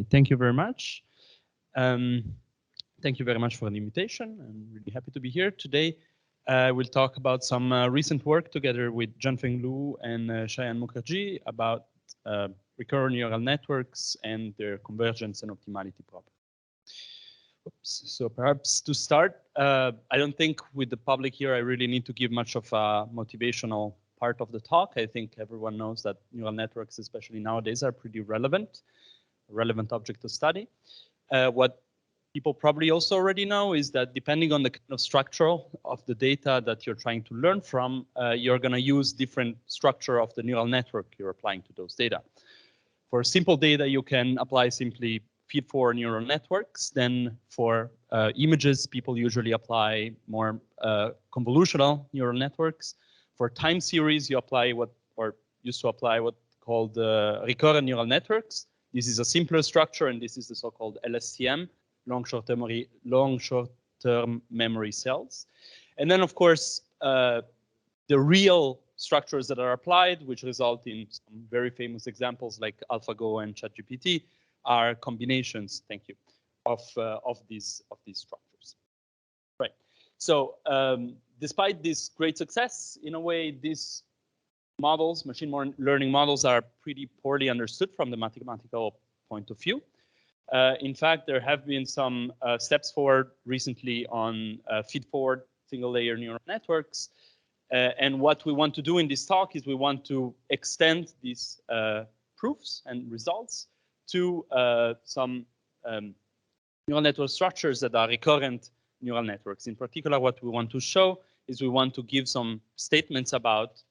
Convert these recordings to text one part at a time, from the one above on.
Thank you very much. Thank you very much for the invitation. I'm really happy to be here today. We'll talk about some recent work together with Jianfeng Lu and Cheyenne Mukherjee about recurrent neural networks and their convergence and optimality problem. Oops. So perhaps to start, I don't think with the public here I really need to give much of a motivational part of the talk. I think everyone knows that neural networks, especially nowadays, are pretty relevant object to study. What people probably also already know is that depending on the kind of structure of the data that you're trying to learn from, you're going to use different structure of the neural network you're applying to those data. For simple data, you can apply simply feed-forward neural networks. Then for images, people usually apply more convolutional neural networks. For time series, you apply used to apply what called recurrent neural networks. This is a simpler structure, and this is the so-called LSTM, long short-term memory cells. And then, of course, the real structures that are applied, which result in some very famous examples like AlphaGo and ChatGPT, are combinations. Thank you, of these structures. Right. So despite this great success, in a way, these models, machine learning models, are pretty poorly understood from the mathematical point of view. In fact, there have been some steps forward recently on feed-forward single-layer neural networks. And what we want to do in this talk is we want to extend these proofs and results to some neural network structures that are recurrent neural networks. In particular, what we want to show is we want to give some statements about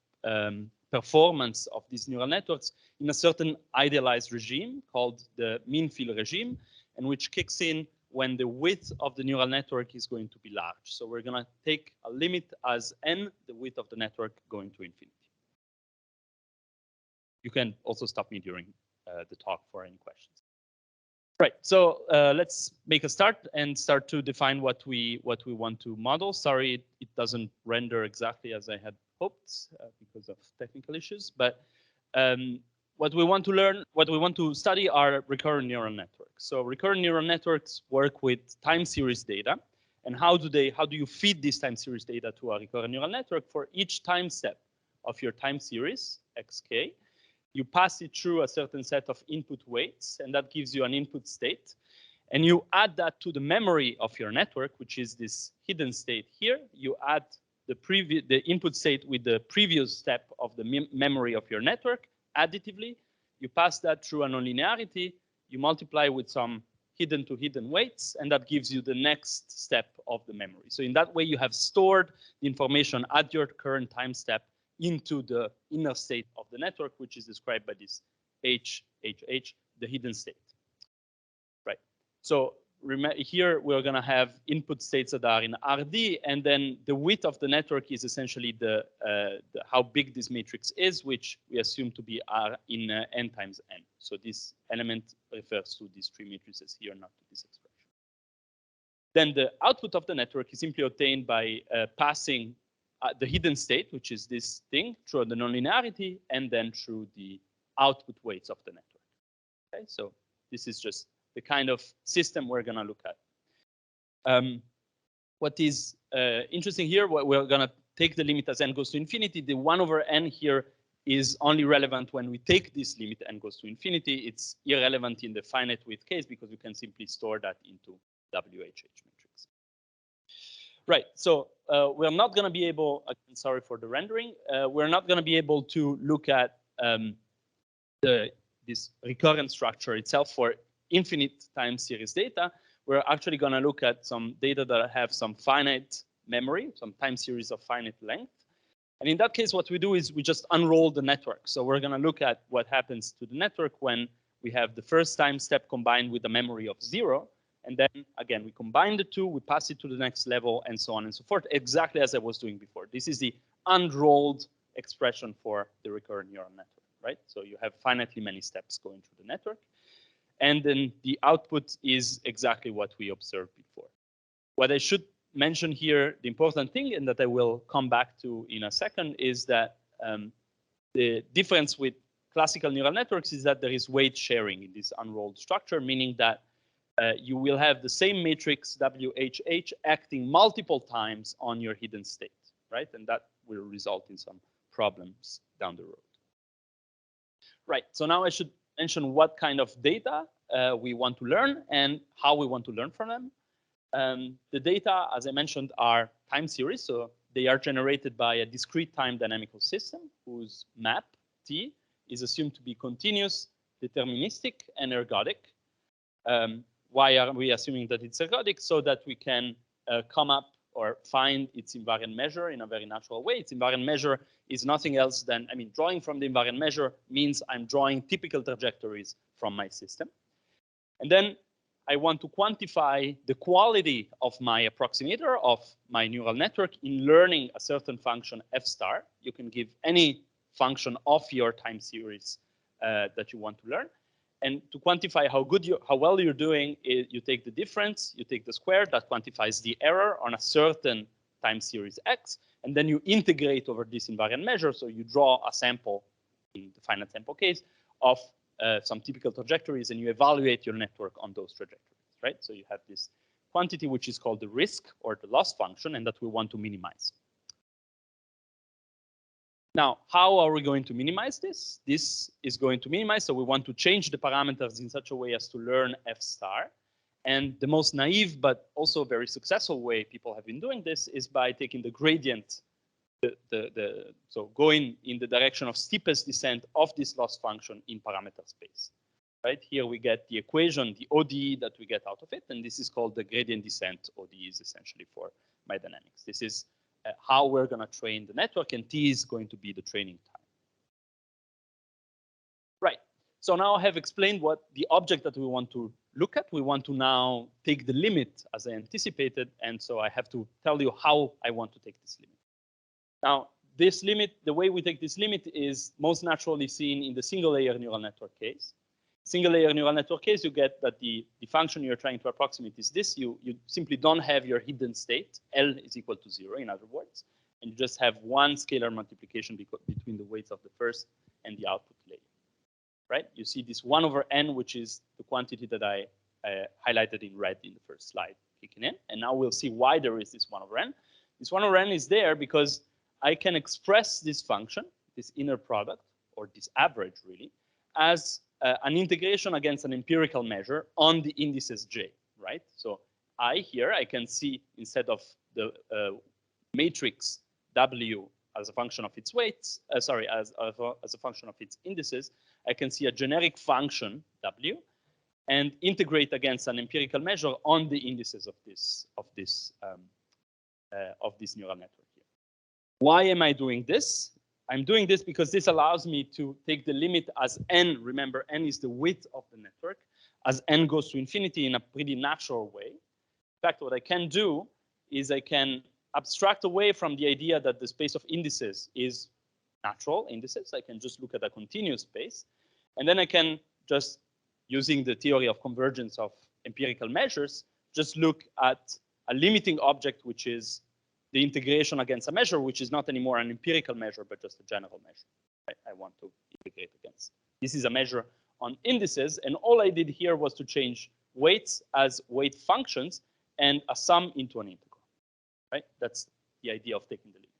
performance of these neural networks in a certain idealized regime called the mean field regime, and which kicks in when the width of the neural network is going to be large. So we're going to take a limit as n, the width of the network going to infinity. You can also stop me during the talk for any questions. Right, so let's make a start and start to define what we want to model. Sorry, it doesn't render exactly as I had hoped because of technical issues, but what we want to study are recurrent neural networks. So recurrent neural networks work with time series data, and how do you feed this time series data to a recurrent neural network? For each time step of your time series, xk, you pass it through a certain set of input weights, and that gives you an input state. And you add that to the memory of your network, which is this hidden state here. You add the input state with the previous step of the memory of your network additively. You pass that through a nonlinearity. You multiply with some hidden to hidden weights, and that gives you the next step of the memory. So in that way, you have stored the information at your current time step into the inner state of the network, which is described by this HHH, the hidden state. Right. So here we're going to have input states that are in RD, and then the width of the network is essentially how big this matrix is, which we assume to be R in n times n. So this element refers to these three matrices here, not to this expression. Then the output of the network is simply obtained by passing the hidden state, which is this thing, through the nonlinearity, and then through the output weights of the network. Okay, so this is just the kind of system we're going to look at. What is interesting here, we're going to take the limit as n goes to infinity. The 1 over n here is only relevant when we take this limit n goes to infinity. It's irrelevant in the finite width case because we can simply store that into WHH matrix. Right, so we're not going to be able, sorry for the rendering, we're not going to be able to look at this recurrent structure itself for infinite time series data. We're actually going to look at some data that have some finite memory, some time series of finite length. And in that case, what we do is we just unroll the network. So we're going to look at what happens to the network when we have the first time step combined with a memory of 0. And then, again, we combine the two, we pass it to the next level, and so on and so forth, exactly as I was doing before. This is the unrolled expression for the recurrent neural network, right? So you have finitely many steps going through the network. And then the output is exactly what we observed before. What I should mention here, the important thing, and that I will come back to in a second, is that the difference with classical neural networks is that there is weight sharing in this unrolled structure, meaning that you will have the same matrix WHH acting multiple times on your hidden state, right? And that will result in some problems down the road. Right, so now I should mention what kind of data we want to learn and how we want to learn from them. The data, as I mentioned, are time series, so they are generated by a discrete time dynamical system whose map, T, is assumed to be continuous, deterministic, and ergodic. Why are we assuming that it's ergodic? So that we can come up or find its invariant measure in a very natural way. Its invariant measure is nothing else than, I mean, drawing from the invariant measure means I'm drawing typical trajectories from my system. And then I want to quantify the quality of my approximator of my neural network in learning a certain function f star. You can give any function of your time series that you want to learn. And to quantify how well you're doing, you take the difference, you take the square that quantifies the error on a certain time series x, and then you integrate over this invariant measure. So you draw a sample in the finite sample case of some typical trajectories, and you evaluate your network on those trajectories, right? So you have this quantity which is called the risk or the loss function, and that we want to minimize. Now, how are we going to minimize this? This is going to minimize, so we want to change the parameters in such a way as to learn f star. And the most naive, but also very successful way people have been doing this is by taking the gradient, so going in the direction of steepest descent of this loss function in parameter space. Right here we get the equation, the ODE that we get out of it, and this is called the gradient descent ODE is essentially for my dynamics. This is how we're going to train the network, and T is going to be the training time. Right, so now I have explained what the object that we want to look at. We want to now take the limit as I anticipated, and so I have to tell you how I want to take this limit. Now, this limit, the way we take this limit is most naturally seen in the single layer neural network case. Single layer neural network case, you get that the function you're trying to approximate is this. You simply don't have your hidden state. L is equal to 0, in other words. And you just have one scalar multiplication between the weights of the first and the output layer. Right? You see this 1 over n, which is the quantity that I highlighted in red in the first slide kicking in. And now we'll see why there is this 1 over n. This 1 over n is there because I can express this function, this inner product, or this average really, as an integration against an empirical measure on the indices j, right? So I can see instead of the matrix W as a function of its weights, as a function of its indices, I can see a generic function W and integrate against an empirical measure on the indices of this neural network here. Why am I doing this? I'm doing this because this allows me to take the limit as n, remember n is the width of the network, as n goes to infinity in a pretty natural way. In fact, what I can do is I can abstract away from the idea that the space of indices is natural indices. I can just look at a continuous space. And then I can just, using the theory of convergence of empirical measures, just look at a limiting object, which is the integration against a measure, which is not anymore an empirical measure, but just a general measure I want to integrate against. This is a measure on indices, and all I did here was to change weights as weight functions and a sum into an integral, right? That's the idea of taking the limit.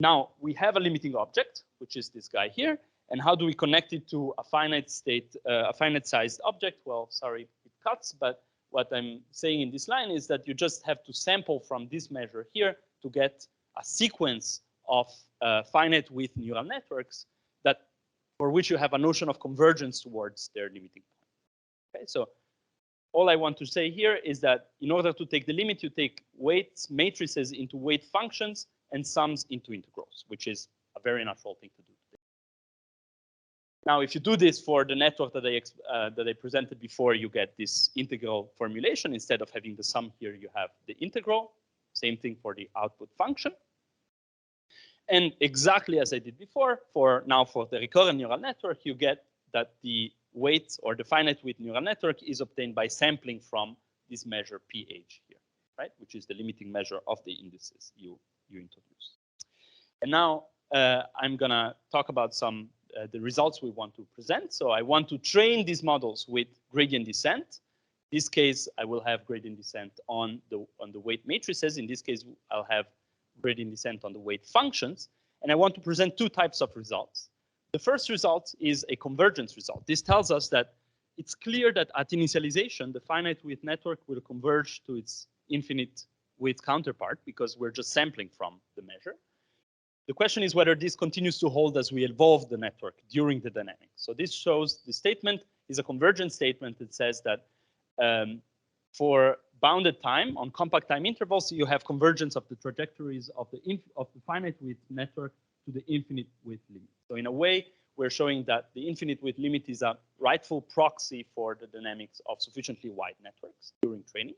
Now, we have a limiting object, which is this guy here, and how do we connect it to a finite state, a finite sized object? Well, sorry, it cuts, but what I'm saying in this line is that you just have to sample from this measure here to get a sequence of finite width neural networks that for which you have a notion of convergence towards their limiting point. Okay, so all I want to say here is that in order to take the limit, you take weights matrices into weight functions and sums into integrals, which is a very natural thing to do. Now, if you do this for the network that I presented before, you get this integral formulation. Instead of having the sum here, you have the integral. Same thing for the output function. And exactly as I did before, for the recurrent neural network, you get that the weight or the finite width neural network is obtained by sampling from this measure pH here, right? Which is the limiting measure of the indices you introduce. And now I'm gonna talk about some the results we want to present. So I want to train these models with gradient descent. In this case, I will have gradient descent on the weight matrices. In this case, I'll have gradient descent on the weight functions. And I want to present two types of results. The first result is a convergence result. This tells us that it's clear that at initialization, the finite width network will converge to its infinite width counterpart because we're just sampling from the measure. The question is whether this continues to hold as we evolve the network during the dynamics. So this shows the statement is a convergence statement that says that for bounded time on compact time intervals, you have convergence of the trajectories of the finite width network to the infinite width limit. So in a way, we're showing that the infinite width limit is a rightful proxy for the dynamics of sufficiently wide networks during training.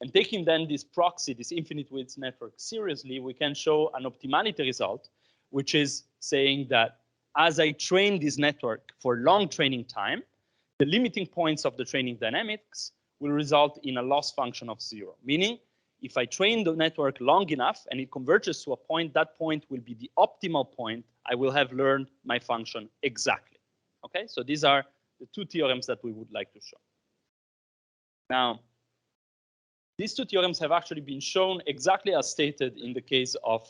And taking then this proxy, this infinite width network seriously, we can show an optimality result, which is saying that as I train this network for long training time, the limiting points of the training dynamics will result in a loss function of 0, meaning if I train the network long enough and it converges to a point, that point will be the optimal point. I will have learned my function exactly. Okay, so these are the two theorems that we would like to show. Now, these two theorems have actually been shown exactly as stated in the case of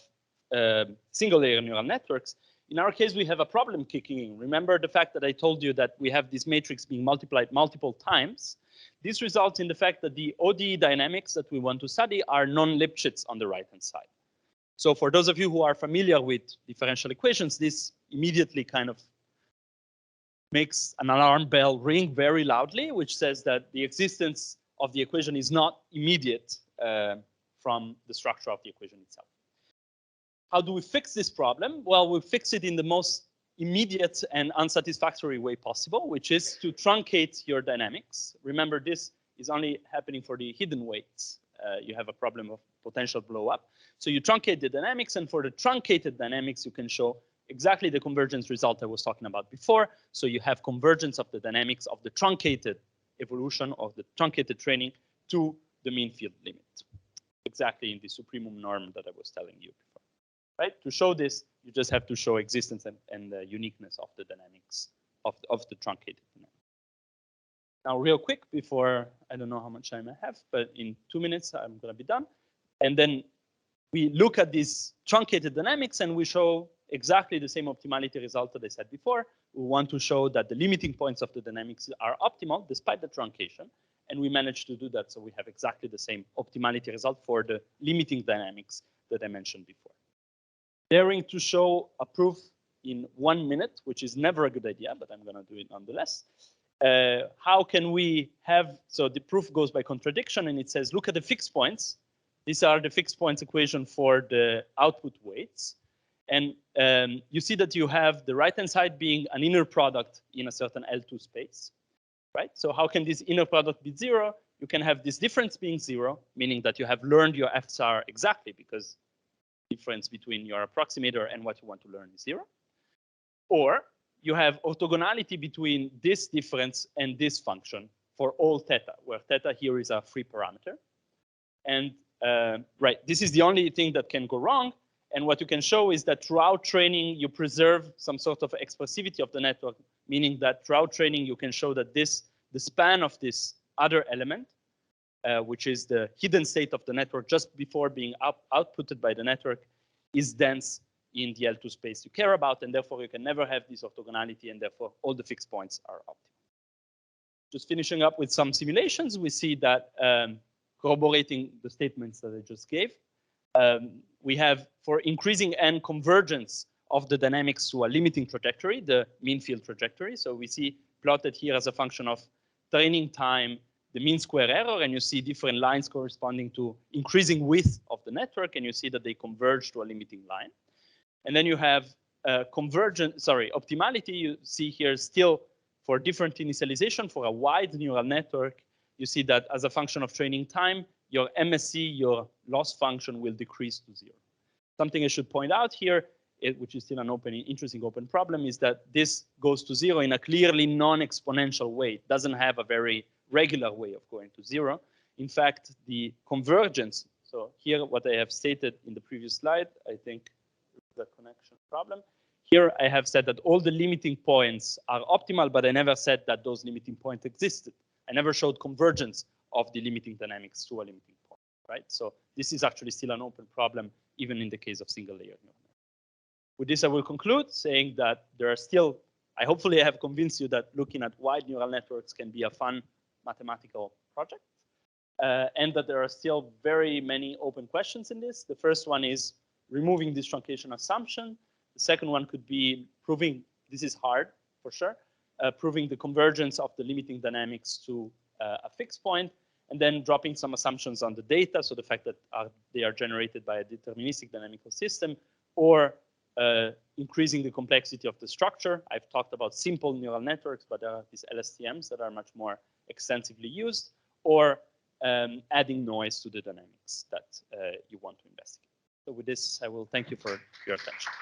single layer neural networks. In our case, we have a problem kicking in. Remember the fact that I told you that we have this matrix being multiplied multiple times. This results in the fact that the ODE dynamics that we want to study are non-Lipschitz on the right-hand side. So for those of you who are familiar with differential equations, this immediately kind of makes an alarm bell ring very loudly, which says that the existence of the equation is not immediate from the structure of the equation itself. How do we fix this problem? Well, we fix it in the most immediate and unsatisfactory way possible, which is to truncate your dynamics. Remember, this is only happening for the hidden weights. You have a problem of potential blow up. So you truncate the dynamics, and for the truncated dynamics, you can show exactly the convergence result I was talking about before. So you have convergence of the dynamics of the truncated evolution of the truncated training to the mean field limit, exactly in the supremum norm that I was telling you before. Right? To show this, you just have to show existence and the uniqueness of the dynamics of the truncated dynamics. Now, real quick, before, I don't know how much time I have, but in 2 minutes, I'm going to be done. And then we look at these truncated dynamics and we show exactly the same optimality result that I said before. We want to show that the limiting points of the dynamics are optimal despite the truncation. And we managed to do that. So we have exactly the same optimality result for the limiting dynamics that I mentioned before. Daring to show a proof in 1 minute, which is never a good idea, but I'm going to do it nonetheless. How can we have, so the proof goes by contradiction, and it says, look at the fixed points. These are the fixed points equation for the output weights. And you see that you have the right-hand side being an inner product in a certain L2 space, right? So how can this inner product be 0? You can have this difference being 0, meaning that you have learned your FSR exactly because difference between your approximator and what you want to learn is 0. Or you have orthogonality between this difference and this function for all theta, where theta here is a free parameter. And right, this is the only thing that can go wrong. And what you can show is that throughout training, you preserve some sort of expressivity of the network, meaning that throughout training, you can show that the span of this other element, which is the hidden state of the network just before being outputted by the network, is dense in the L2 space you care about, and therefore you can never have this orthogonality, and therefore all the fixed points are optimal. Just finishing up with some simulations, we see that corroborating the statements that I just gave, we have for increasing n convergence of the dynamics to a limiting trajectory, the mean field trajectory. So we see plotted here as a function of training time, the mean square error, and you see different lines corresponding to increasing width of the network, and you see that they converge to a limiting line. And then you have optimality. You see here still for different initialization for a wide neural network, you see that as a function of training time, your MSE, your loss function will decrease to 0. Something I should point out here, which is still an interesting open problem, is that this goes to 0 in a clearly non-exponential way. It doesn't have a very regular way of going to 0. In fact, the convergence, so here what I have stated in the previous slide, I think the connection problem. Here I have said that all the limiting points are optimal, but I never said that those limiting points existed. I never showed convergence of the limiting dynamics to a limiting point, right? So this is actually still an open problem, even in the case of single layer neural networks. With this, I will conclude saying that there are still, hopefully I have convinced you that looking at wide neural networks can be a fun mathematical project, and that there are still very many open questions in this. The first one is removing this truncation assumption. The second one could be proving, this is hard for sure, proving the convergence of the limiting dynamics to a fixed point, and then dropping some assumptions on the data, so the fact that they are generated by a deterministic dynamical system, or increasing the complexity of the structure. I've talked about simple neural networks, but there are these LSTMs that are much more extensively used, or adding noise to the dynamics that you want to investigate. So with this, I will thank you for your attention.